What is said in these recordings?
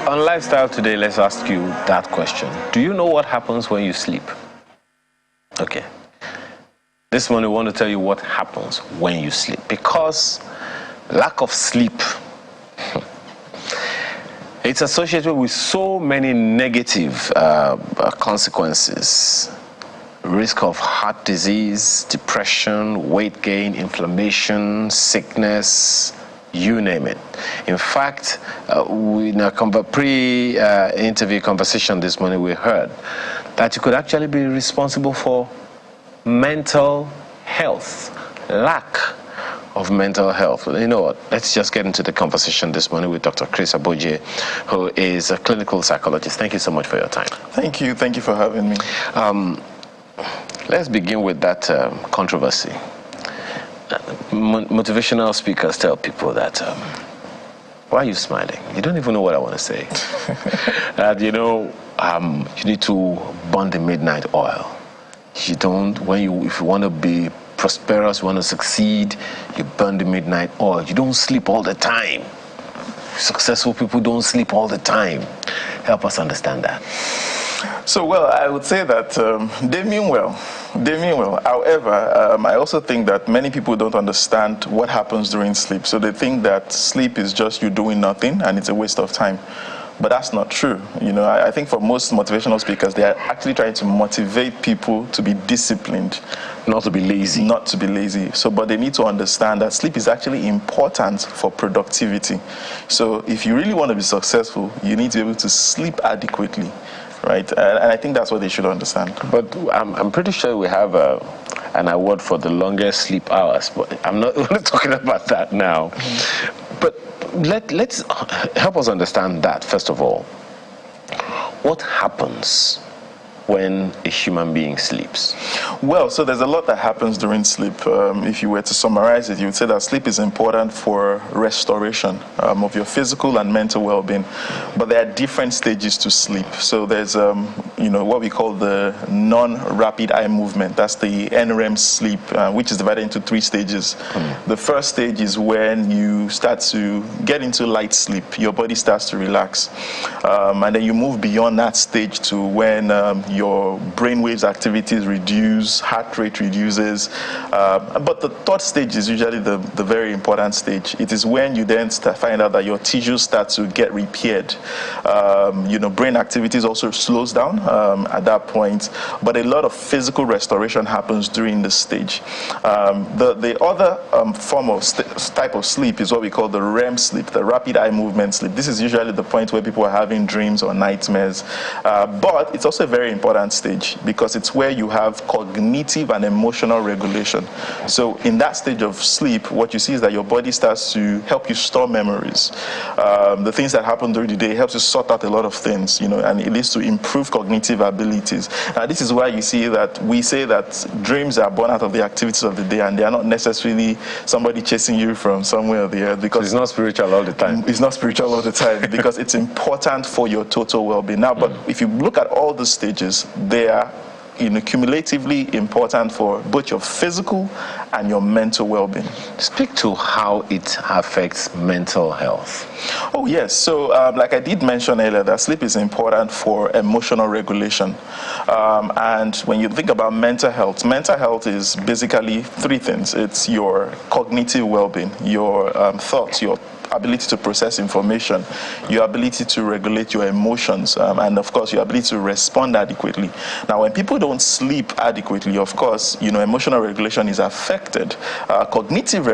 On Lifestyle Today, let's ask you that question. Do you know what happens when you sleep? Okay. This morning, we want to tell you what happens when you sleep. Because lack of sleep, it's associated with so many negative consequences. Risk of heart disease, depression, weight gain, inflammation, sickness, you name it. In fact, in a pre-interview conversation this morning, we heard that you could actually be responsible for mental health, lack of mental health. You know what? Let's just get into the conversation this morning with Dr. Chris Aboje, who is a clinical psychologist. Thank you so much for your time. Thank you. Thank you for having me. Let's begin with that controversy. Motivational speakers tell people that, why are you smiling? You don't even know what I want to say. That, you need to burn the midnight oil. If you want to be prosperous, you want to succeed, you burn the midnight oil. You don't sleep all the time. Successful people don't sleep all the time. Help us understand that. So, well, I would say that they mean well. They mean well. However, I also think that many people don't understand what happens during sleep. So they think that sleep is just you doing nothing and it's a waste of time. But that's not true. I think for most motivational speakers, they are actually trying to motivate people to be disciplined. Not to be lazy. Not to be lazy. But they need to understand that sleep is actually important for productivity. So if you really want to be successful, you need to be able to sleep adequately. Right, and I think that's what they should understand. But I'm pretty sure we have an award for the longest sleep hours, but I'm not talking about that now. But let's help us understand that, first of all. What happens when a human being sleeps? Well, so there's a lot that happens during sleep. If you were to summarize it, you would say that sleep is important for restoration of your physical and mental well-being. But there are different stages to sleep. So there's, what we call the non-rapid eye movement. That's the NREM sleep, which is divided into 3 stages. The first stage is when you start to get into light sleep. Your body starts to relax. And then you move beyond that stage to when your brainwaves activities reduce, heart rate reduces. But the third stage is usually the very important stage. It is when you then find out that your tissues start to get repaired. Brain activities also slows down at that point. But a lot of physical restoration happens during this stage. The other form of type of sleep is what we call the REM sleep, the rapid eye movement sleep. This is usually the point where people are having dreams or nightmares. But it's also a very important stage because it's where you have cognitive and emotional regulation. So in that stage of sleep, what you see is that your body starts to help you store memories. The things that happen during the day helps you sort out a lot of things, and it leads to improved cognitive abilities. Now, this is why you see that we say that dreams are born out of the activities of the day, and they are not necessarily somebody chasing you from somewhere or the earth. Because it's not spiritual all the time. It's not spiritual all the time because it's important for your total well-being. Now, but if you look at all the stages, they are cumulatively important for both your physical and your mental well-being. Speak to how it affects mental health. Oh, yes. So, like I did mention earlier, that sleep is important for emotional regulation. And when you think about mental health is basically 3 things. It's your cognitive well-being, your thoughts, your ability to process information, your ability to regulate your emotions, and of course your ability to respond adequately. Now, when people don't sleep adequately, of course, emotional regulation is affected. Cognitive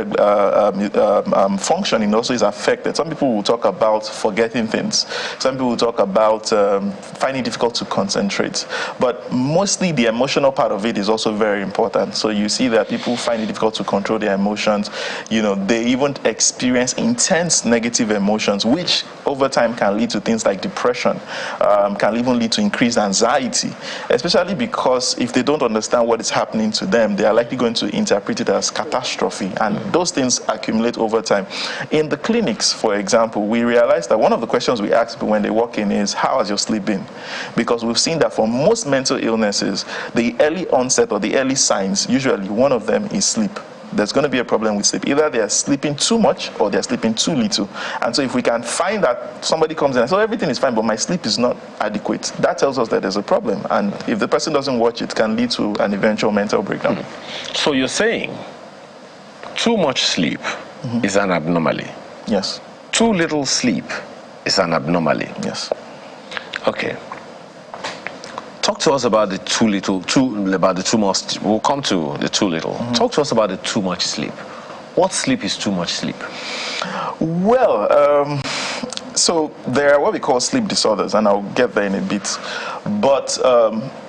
functioning also is affected. Some people will talk about forgetting things. Some people will talk about finding it difficult to concentrate. But mostly the emotional part of it is also very important. So you see that people find it difficult to control their emotions. They even experience intense negative emotions, which over time can lead to things like depression, can even lead to increased anxiety, especially because if they don't understand what is happening to them, they are likely going to interpret it as catastrophe, and those things accumulate over time. In the clinics, for example, we realized that one of the questions we ask people when they walk in is, how has your sleep been? Because we've seen that for most mental illnesses, the early onset or the early signs, usually one of them is sleep. there's going to be a problem with sleep. Either they're sleeping too much or they're sleeping too little. And so if we can find that somebody comes in and says, everything is fine, but my sleep is not adequate, that tells us that there's a problem. And if the person doesn't watch it, can lead to an eventual mental breakdown. So you're saying too much sleep is an abnormality? Yes. Too little sleep is an abnormality? Yes. Okay. Talk to us about the too much. We'll come to the too little. Talk to us about the too much sleep. What sleep is too much sleep? Well, so there are what we call sleep disorders, and I'll get there in a bit. But,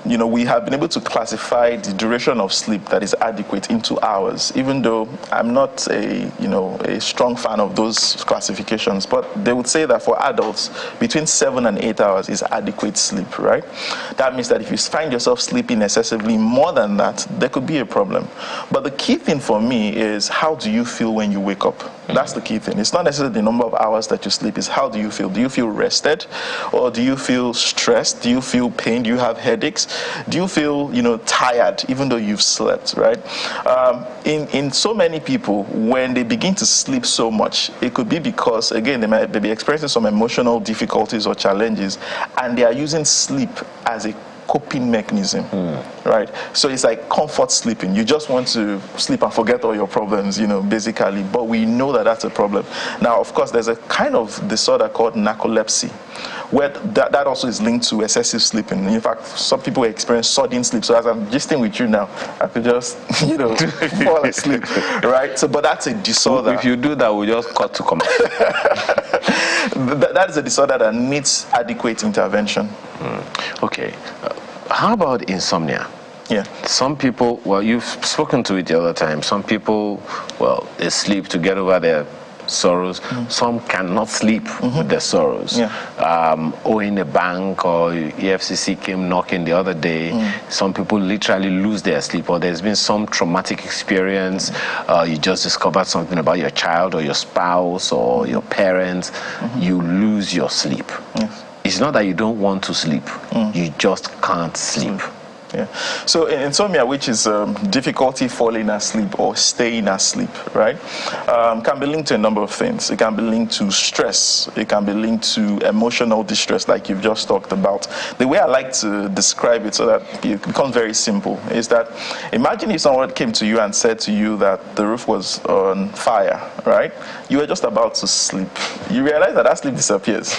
we have been able to classify the duration of sleep that is adequate into hours, even though I'm not a strong fan of those classifications. But they would say that for adults, between 7 and 8 hours is adequate sleep, right? That means that if you find yourself sleeping excessively more than that, there could be a problem. But the key thing for me is, how do you feel when you wake up? That's the key thing. It's not necessarily the number of hours that you sleep, it's how do you feel? Do you feel rested? Or do you feel stressed? Do you feel pain? Do you have headaches? Do you feel, tired even though you've slept, right? In so many people, when they begin to sleep so much, it could be because, again, they might be experiencing some emotional difficulties or challenges, and they are using sleep as a coping mechanism, right? So it's like comfort sleeping. You just want to sleep and forget all your problems, basically. But we know that that's a problem. Now, of course, there's a kind of disorder called narcolepsy, where that also is linked to excessive sleeping. In fact, some people experience sudden sleep. So as I'm gisting with you now, I could just, fall asleep, right? So, but that's a disorder. If you do that, we'll just cut to comment. That is a disorder that needs adequate intervention. Okay. How about insomnia? Yeah. Some people, well, you've spoken to it the other time. Some people, well, they sleep to get over their sorrows. Some cannot sleep with their sorrows. Yeah. Owing a bank or EFCC came knocking the other day. Some people literally lose their sleep, or there's been some traumatic experience. You just discovered something about your child or your spouse or your parents. You lose your sleep. Yes. It's not that you don't want to sleep. You just can't sleep. Yeah. So insomnia, which is difficulty falling asleep or staying asleep, right, can be linked to a number of things. It can be linked to stress. It can be linked to emotional distress, like you've just talked about. The way I like to describe it so that it becomes very simple is that, imagine if someone came to you and said to you that the roof was on fire, right? You were just about to sleep. You realize that sleep disappears.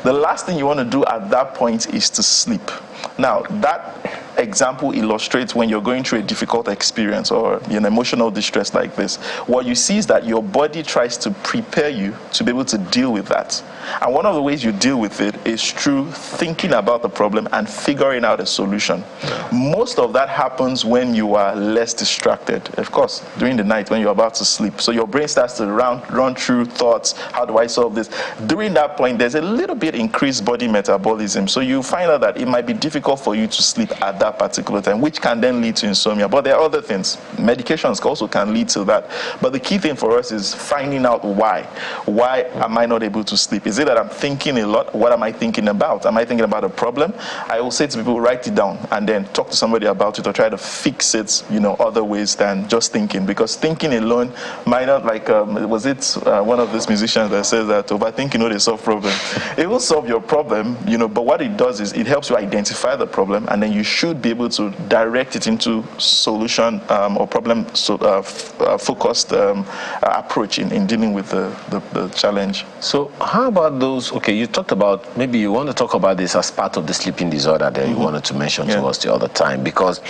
The last thing you want to do at that point is to sleep. Now, that example illustrates when you're going through a difficult experience or emotional distress like this. What you see is that your body tries to prepare you to be able to deal with that. And one of the ways you deal with it is through thinking about the problem and figuring out a solution. Most of that happens when you are less distracted. Of course, during the night when you're about to sleep. So your brain starts to run through thoughts. How do I solve this? During that point, there's a little bit increased body metabolism. So you find out that it might be difficult for you to sleep at that particular time, which can then lead to insomnia. But there are other things. Medications also can lead to that. But the key thing for us is finding out why. Why am I not able to sleep? Is it that I'm thinking a lot? What am I thinking about? Am I thinking about a problem? I will say to people, write it down and then talk to somebody about it or try to fix it, other ways than just thinking. Because thinking alone might not, like, was it one of these musicians that says that overthinking not a solve problem? It will solve your problem, but what it does is it helps you identify the problem, and then you should be able to direct it into solution or problem focused approach in dealing with the challenge. So how about those, okay, you talked about, maybe you want to talk about this as part of the sleeping disorder that you wanted to mention to us the other time, because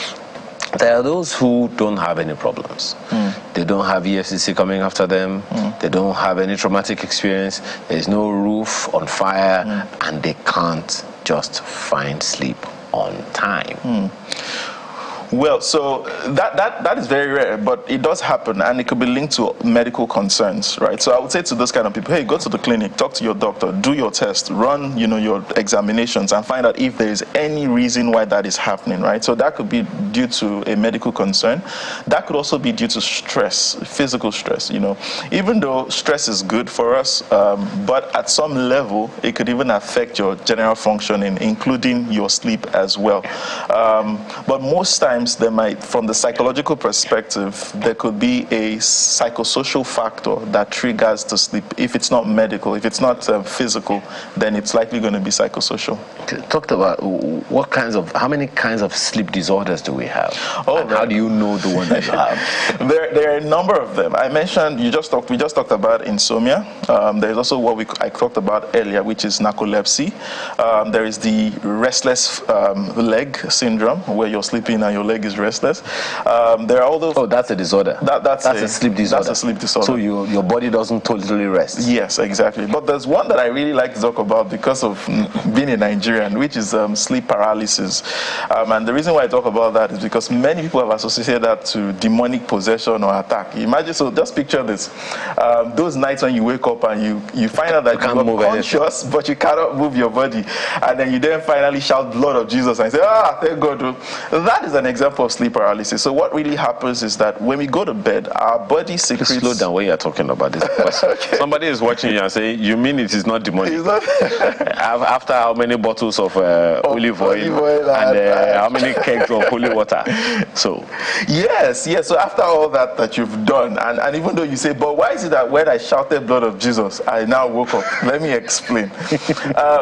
there are those who don't have any problems. They don't have EFCC coming after them. They don't have any traumatic experience. There's no roof on fire, and they can't just find sleep on time. Well, so that is very rare, but it does happen, and it could be linked to medical concerns, right? So I would say to those kind of people, hey, go to the clinic, talk to your doctor, do your test, run, your examinations, and find out if there is any reason why that is happening, right? So that could be due to a medical concern. That could also be due to stress, physical stress, Even though stress is good for us, but at some level, it could even affect your general functioning, including your sleep as well. But most times, times there might, from the psychological perspective, there could be a psychosocial factor that triggers the sleep. If it's not medical, if it's not physical, then it's likely going to be psychosocial. Talked about how many kinds of sleep disorders do we have? Oh, how do you know the one that you have? There are a number of them. I mentioned, we just talked about insomnia. There's also what I talked about earlier, which is narcolepsy. There is the restless leg syndrome, where you're sleeping and your leg is restless. There are all those. Oh, that's a disorder. That's a sleep disorder. That's a sleep disorder. So your body doesn't totally rest. Yes, exactly. But there's one that I really like to talk about because of being a Nigerian, which is sleep paralysis. And the reason why I talk about that is because many people have associated that to demonic possession or attack. Imagine, so just picture this. Those nights when you wake up and you find out that you are conscious, but you cannot move your body. And then you then finally shout blood of Jesus and say, thank God. That is an example of sleep paralysis. So what really happens is that when we go to bed, our body secretes... Please slow down when you're talking about this. Okay. Somebody is watching you and saying, you mean it is not demonic? It's not. After how many bottles of olive oil and how many kegs of holy water? So yes. So after all that you've done, and even though you say, but why is it that when I shouted blood of Jesus, I now woke up? Let me explain.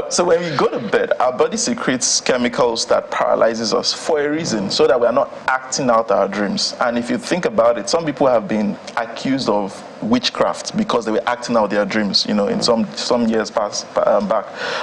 So when we go to bed, our body secretes chemicals that paralyzes us for a reason, so that we are not acting out our dreams. And if you think about it, some people have been accused of witchcraft because they were acting out their dreams, in some years back.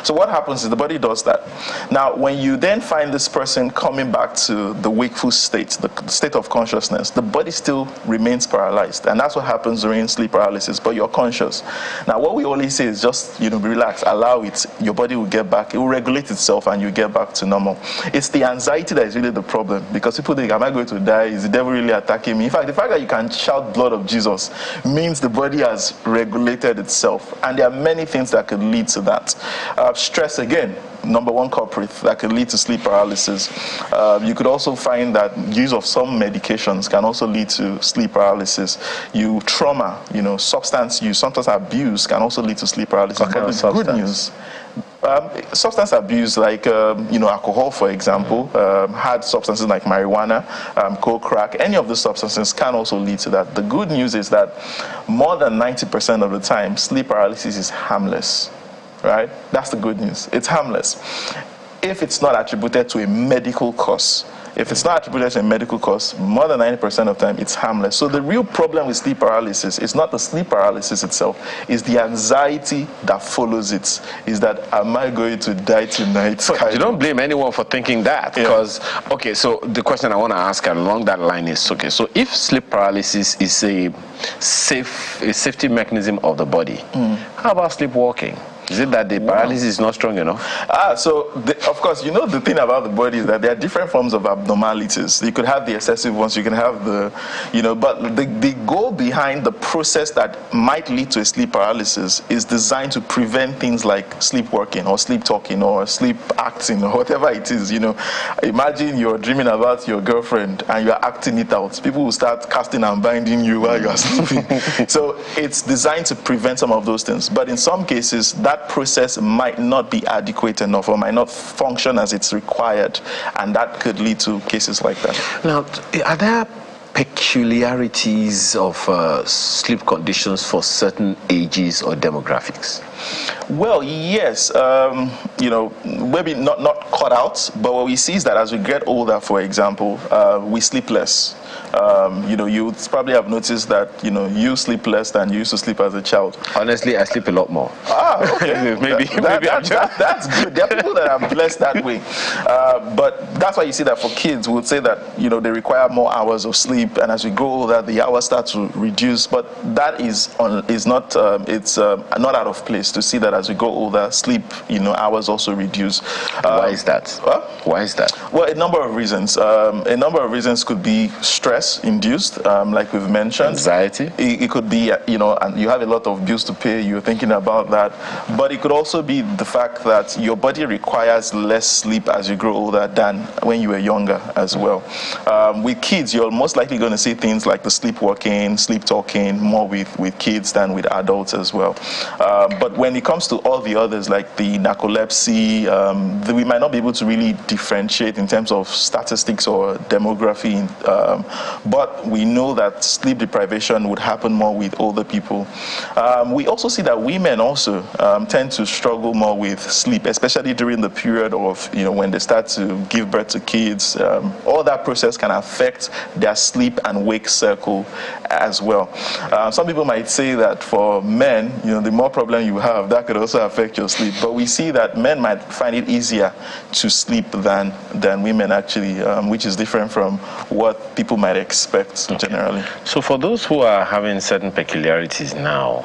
So what happens is the body does that. Now, when you then find this person coming back to the wakeful state, the state of consciousness, the body still remains paralyzed. And that's what happens during sleep paralysis, but you're conscious. Now, what we always say is just, be relaxed, allow it, your body will get back, it will regulate itself and you get back to normal. It's the anxiety that is really the problem, because people think, am I going to die? Is the devil really attacking me? In fact, the fact that you can shout blood of Jesus means the body has regulated itself, and there are many things that could lead to that. Stress, again, number one culprit that can lead to sleep paralysis. You could also find that use of some medications can also lead to sleep paralysis. Trauma, substance use, sometimes abuse can also lead to sleep paralysis. What kind of substance? Good news. Substance abuse, like alcohol, for example, hard substances like marijuana, coke, crack, any of these substances can also lead to that. The good news is that more than 90% of the time, sleep paralysis is harmless, right? That's the good news. It's harmless if it's not attributed to a medical cause. If it's not attributed to a medical cause, more than 90% of the time, it's harmless. So the real problem with sleep paralysis is not the sleep paralysis itself, it's the anxiety that follows it. Is that, am I going to die tonight? But you don't blame anyone for thinking that, because, okay, so the question I want to ask along that line is, okay, so if sleep paralysis is a safety mechanism of the body, how about sleepwalking? Is it that the paralysis is not strong enough? Of course, the thing about the body is that there are different forms of abnormalities. You could have the excessive ones, you can have but the goal behind the process that might lead to a sleep paralysis is designed to prevent things like sleepwalking or sleep talking or sleep acting or whatever it is. Imagine you're dreaming about your girlfriend and you're acting it out. People will start casting and binding you while you're sleeping. So it's designed to prevent some of those things. But in some cases, that process might not be adequate enough or might not function as it's required, and that could lead to cases like that. Now, are there peculiarities of sleep conditions for certain ages or demographics? Well, yes, maybe not cut out, but what we see is that as we get older, for example, we sleep less. You probably have noticed that, you sleep less than you used to sleep as a child. Honestly, I sleep a lot more. Okay. That's good. There are people that are blessed that way. But that's why you see that for kids, we would say that, they require more hours of sleep. And as we grow older, the hours start to reduce. But that is not out of place to see that as we grow older, sleep, hours also reduce. Why is that? What? Why is that? Well, a number of reasons. A number of reasons could be stress. stress induced, like we've mentioned. Anxiety. It could be, and you have a lot of bills to pay, you're thinking about that. But it could also be the fact that your body requires less sleep as you grow older than when you were younger as well. With kids, you're most likely going to see things like the sleepwalking, sleep talking more with kids than with adults as well. But when it comes to all the others, like the narcolepsy, we might not be able to really differentiate in terms of statistics or demography, but we know that sleep deprivation would happen more with older people. We also see that women also tend to struggle more with sleep, especially during the period of, when they start to give birth to kids. All that process can affect their sleep and wake circle as well. Some people might say that for men, the more problem you have, that could also affect your sleep. But we see that men might find it easier to sleep than women actually, which is different from what people might expect generally. So for those who are having certain peculiarities now,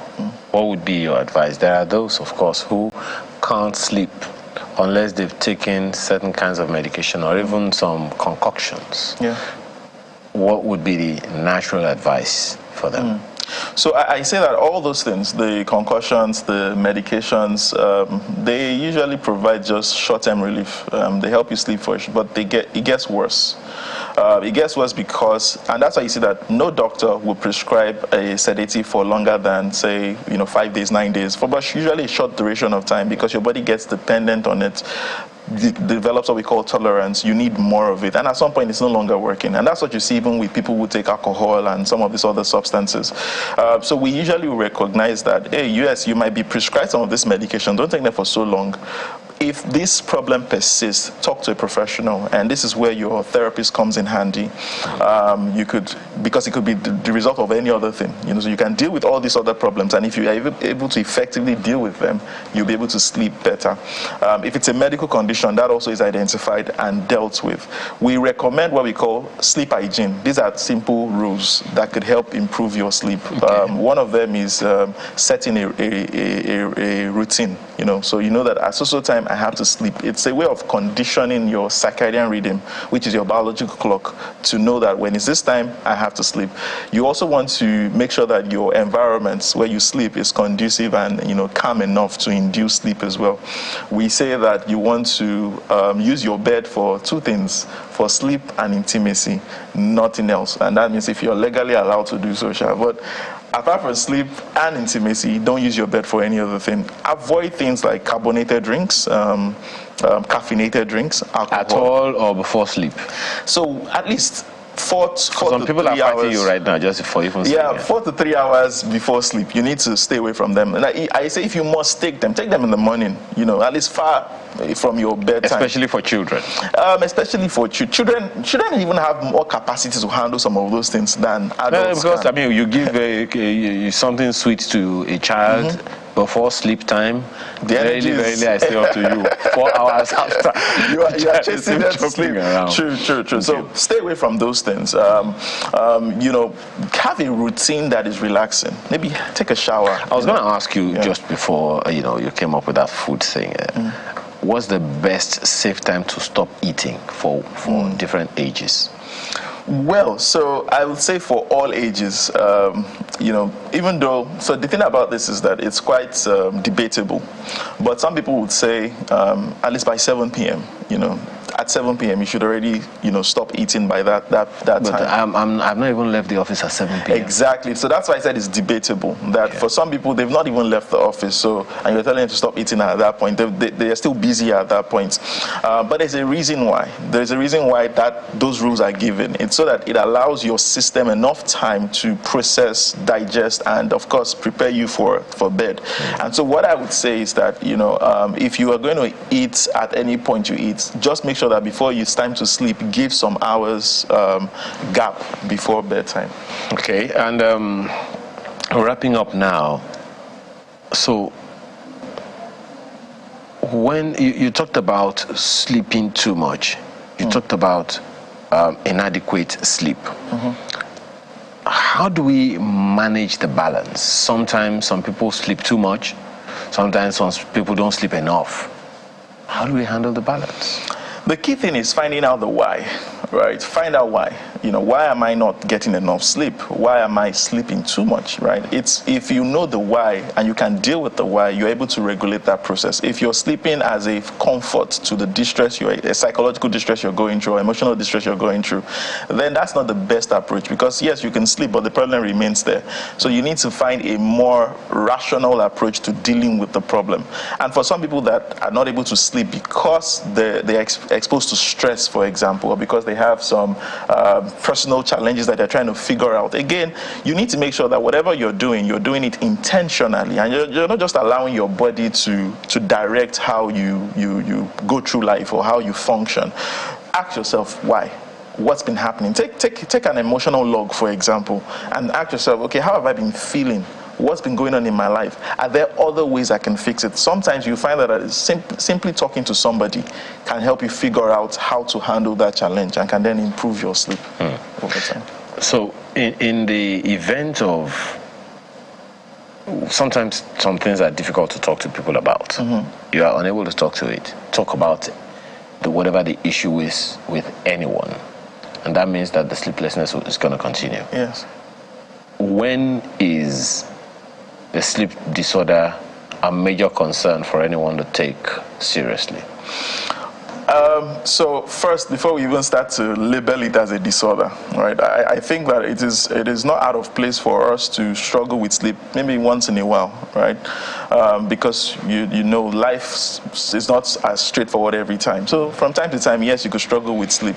what would be your advice? There are those, of course, who can't sleep unless they've taken certain kinds of medication or even some concoctions. Yeah. What would be the natural advice for them? So I say that all those things, the concussions, the medications, they usually provide just short-term relief. They help you sleep for it, but it gets worse. It gets worse because, and that's why you see that no doctor will prescribe a sedative for longer than, say, 5 days, 9 days, for but usually a short duration of time, because your body gets dependent on it. Develops what we call tolerance. You need more of it, and at some point it's no longer working. And that's what you see even with people who take alcohol and some of these other substances. So we usually recognize that, hey, yes, you might be prescribed some of this medication, don't take them for so long. If this problem persists, talk to a professional, and this is where your therapist comes in handy. Because it could be the result of any other thing. So you can deal with all these other problems, and if you are able to effectively deal with them, you'll be able to sleep better. If it's a medical condition, that also is identified and dealt with. We recommend what we call sleep hygiene. These are simple rules that could help improve your sleep. Okay. One of them is setting a routine. So you know that at so time I have to sleep. It's a way of conditioning your circadian rhythm, which is your biological clock, to know that when it's this time, I have to sleep. You also want to make sure that your environments where you sleep is conducive and calm enough to induce sleep as well. We say that you want to use your bed for two things: for sleep and intimacy, nothing else. And that means if you're legally allowed to do so, but apart from sleep and intimacy, don't use your bed for any other thing. Avoid things like carbonated drinks, caffeinated drinks, alcohol. At all or before sleep? So at least 4 to 3 hours. Some people are fighting you right now just before even sleep. Yeah, 4 to 3 hours before sleep. You need to stay away from them. And I say if you must take them in the morning, at least far from your bedtime. Especially for children. Especially for children. Children even have more capacity to handle some of those things than adults. Because can. You give something sweet to a child before sleep time. Very I say up to you 4 hours after. You are chasing them to sleep. Around. True. So stay away from those things. Have a routine that is relaxing. Maybe take a shower. I was going to ask you just before you came up with that food thing. What's the best safe time to stop eating for different ages? Well, so I would say for all ages, even though, so the thing about this is that it's quite debatable, but some people would say at least by 7 p.m., at 7 p.m. you should already, stop eating by that but time. I've not even left the office at 7 p.m. Exactly. So that's why I said it's debatable. That for some people, they've not even left the office. And you're telling them to stop eating at that point. They are still busy at that point. But there's a reason why. There's a reason why those rules are given. It's so that it allows your system enough time to process, digest, and of course, prepare you for bed. And so what I would say is that, if you are going to eat at any point you eat, just make sure that before it's time to sleep, give some hours gap before bedtime. Okay, and wrapping up now. So when you talked about sleeping too much, you talked about inadequate sleep. How do we manage the balance? Sometimes some people sleep too much. Sometimes some people don't sleep enough. How do we handle the balance? The key thing is finding out the why, right? Find out why. Why am I not getting enough sleep? Why am I sleeping too much, right? It's if you know the why and you can deal with the why, you're able to regulate that process. If you're sleeping as a comfort to the distress, a psychological distress you're going through, or emotional distress you're going through, then that's not the best approach, because yes, you can sleep, but the problem remains there. So you need to find a more rational approach to dealing with the problem. And for some people that are not able to sleep because they're exposed to stress, for example, or because they have some personal challenges that they're trying to figure out, again, you need to make sure that whatever you're doing it intentionally, and you're not just allowing your body to direct how you go through life or how you function. Ask yourself why. What's been happening? Take an emotional log, for example, and ask yourself, okay, how have I been feeling? What's been going on in my life? Are there other ways I can fix it? Sometimes you find that simply talking to somebody can help you figure out how to handle that challenge and can then improve your sleep over time. So in the event of, sometimes some things are difficult to talk to people about. You are unable to talk about whatever the issue is with anyone. And that means that the sleeplessness is going to continue. Yes. When is the sleep disorder a major concern for anyone to take seriously? So first, before we even start to label it as a disorder, right, I think that it is not out of place for us to struggle with sleep maybe once in a while, right? Because life is not as straightforward every time. So from time to time, yes, you could struggle with sleep.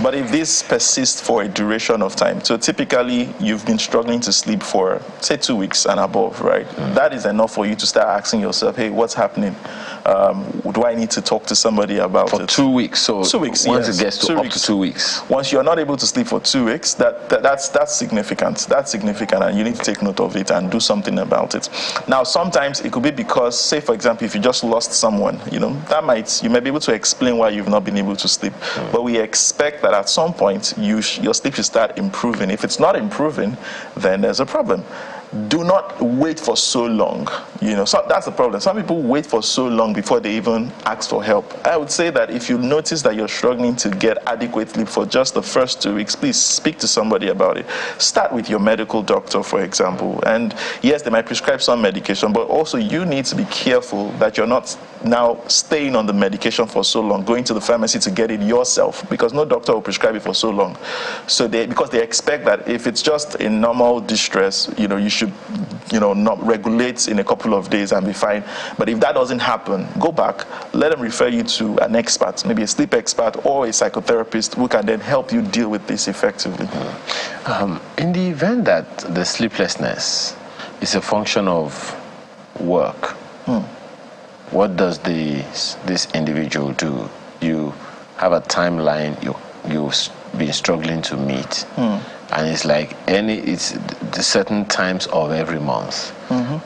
But if this persists for a duration of time, so typically you've been struggling to sleep for, say, 2 weeks and above, right? That is enough for you to start asking yourself, hey, what's happening? Do I need to talk to somebody about it? For 2 weeks. So 2 weeks, once yes. it gets to up to 2 weeks. Once you're not able to sleep for 2 weeks, that's significant. That's significant, and you need to take note of it and do something about it. Now, sometimes it could be because, say, for example, if you just lost someone, you may be able to explain why you've not been able to sleep. But we expect that at some point your sleep should start improving. If it's not improving, then there's a problem. Do not wait for so long. So that's the problem. Some people wait for so long before they even ask for help. I would say that if you notice that you're struggling to get adequate sleep for just the first 2 weeks, please speak to somebody about it. Start with your medical doctor, for example. And yes, they might prescribe some medication, but also you need to be careful that you're not now staying on the medication for so long, going to the pharmacy to get it yourself, because no doctor will prescribe it for so long. So because they expect that if it's just a normal distress, you should not regulate in a couple of days and be fine. But if that doesn't happen, go back, let them refer you to an expert, maybe a sleep expert or a psychotherapist, who can then help you deal with this effectively. In the event that the sleeplessness is a function of work, what does this individual do? You have a timeline you've been struggling to meet. And it's like it's the certain times of every month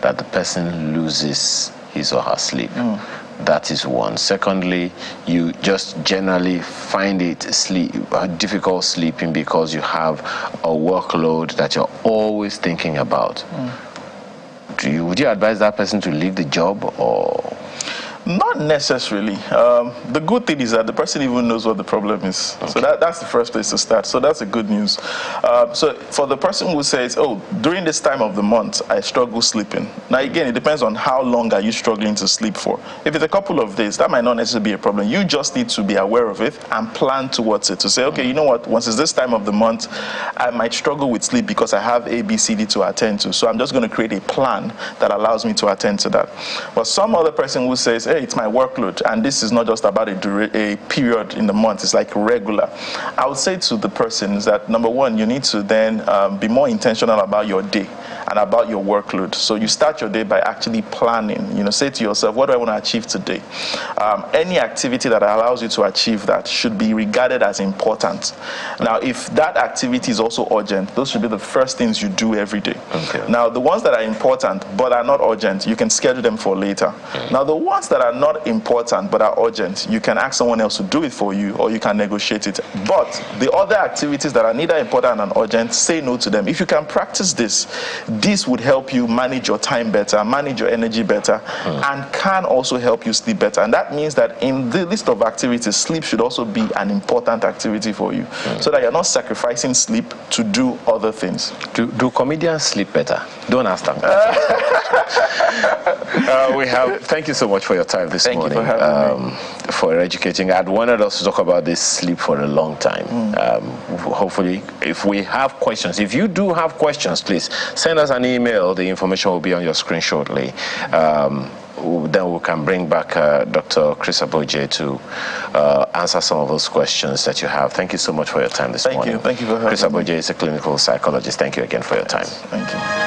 that the person loses his or her sleep. That is one. Secondly, you just generally find it difficult sleeping because you have a workload that you're always thinking about. Would you advise that person to leave the job, or? Not necessarily. The good thing is that the person even knows what the problem is. Okay. So that's the first place to start. So that's a good news. So for the person who says, during this time of the month, I struggle sleeping. Now, again, it depends on how long are you struggling to sleep for. If it's a couple of days, that might not necessarily be a problem. You just need to be aware of it and plan towards it. To say, okay, you know what, once it's this time of the month, I might struggle with sleep because I have A, B, C, D to attend to. So I'm just going to create a plan that allows me to attend to that. But some other person who says, hey, it's my workload, and this is not just about a period in the month, it's like regular. I would say to the person is that, number one, you need to then be more intentional about your day and about your workload. So you start your day by actually planning. Say to yourself, what do I want to achieve today? Any activity that allows you to achieve that should be regarded as important. Now, if that activity is also urgent, those should be the first things you do every day. Okay. Now, the ones that are important but are not urgent, you can schedule them for later. Now, the ones that are not important but are urgent, you can ask someone else to do it for you, or you can negotiate it. But the other activities that are neither important and urgent, say no to them. If you can practice this, this would help you manage your time better, manage your energy better, and can also help you sleep better. And that means that in the list of activities, sleep should also be an important activity for you, so that you're not sacrificing sleep to do other things. Do comedians sleep better? Don't ask them. Thank you so much for your time this morning. Thank you for having me. For educating. I'd wanted us to talk about this sleep for a long time. Hopefully, if we have questions, if you do have questions, please send us an email. The information will be on your screen shortly. Then we can bring back Dr. Chris Aboje to answer some of those questions that you have. Thank you so much for your time this morning. Thank you for having me. Chris Aboje is a clinical psychologist. Thank you again for your time. Thank you.